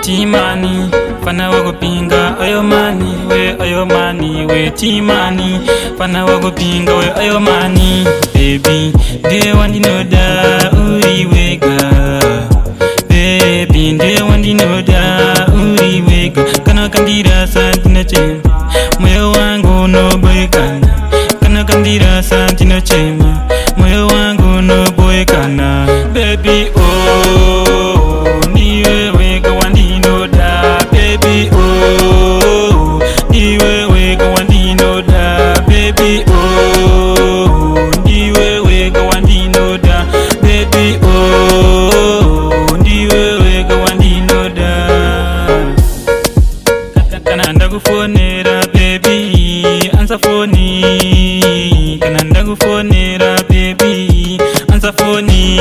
Timani, fana wago pinga, ayomani, we Timani, fana wago pinga, we ayomani. Baby, they want to know that uri wega. Baby, they want to know that uri wega. Kana kandira santina chema, moyo wangu no boykana. Kana kandira santina chema, moyo wangu no boykana. Baby, oh, niwe wega wandino da. Baby, oh, niwe wega wandino da. Baby, oh, niwe wega wandino da. Baby, oh, niwe wega wandino da. Kana ndakufonera baby, answer phone. Kana ndakufonera baby, answer phone.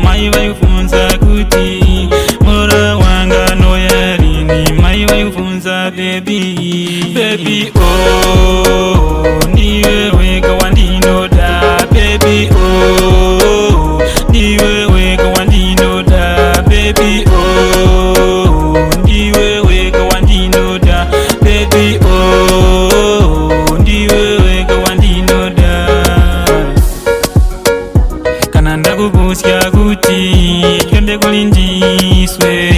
Mai waifunza kuti mora wanga no yarini. Mai waifunza baby, baby oh, niwe wega wandino da. Baby oh, niwe wega wandino da. Baby oh, niwe wega wandino da. Baby oh, niwe wega wandino da. Kana ndakubusya kuti twende kulindiswe.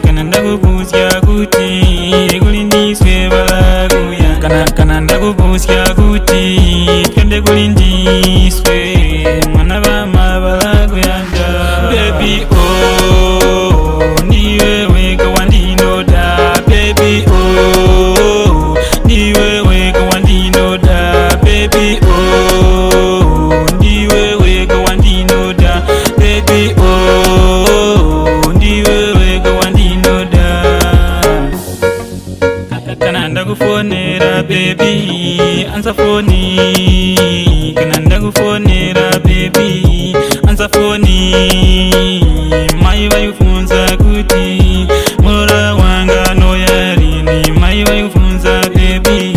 Kana ndakubusya kuti kulindiswe balaguya. Kana ndakubusya kuti twende kulindiswe. Mwana bama balaguya da. Baby oh, niwe wega wandino da. Baby oh, niwe wega wandino da. Baby oh, niwe wega wandino da. Baby oh, niwe wega wandino da. Kana ndakufonera baby, answer phone. Kana ndakufonera baby, answer phone. Mai waifunza kuti mora wanga no yarini. Mai waifunza baby,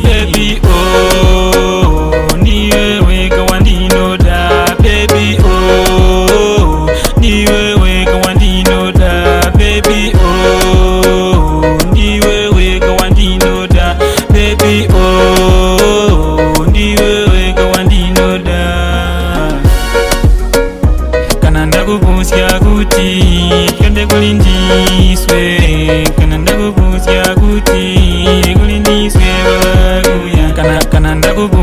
baby oh, niwe wega wandino da. Baby oh, niwe wega wandino da. Baby oh, niwe wega wandino da. Baby oh, niwe wega wandino da. Kana ndakubusya kuti twende kulindiswe. Kana ndakubusya kuti kulindiswe balaguya. Kana ndakubu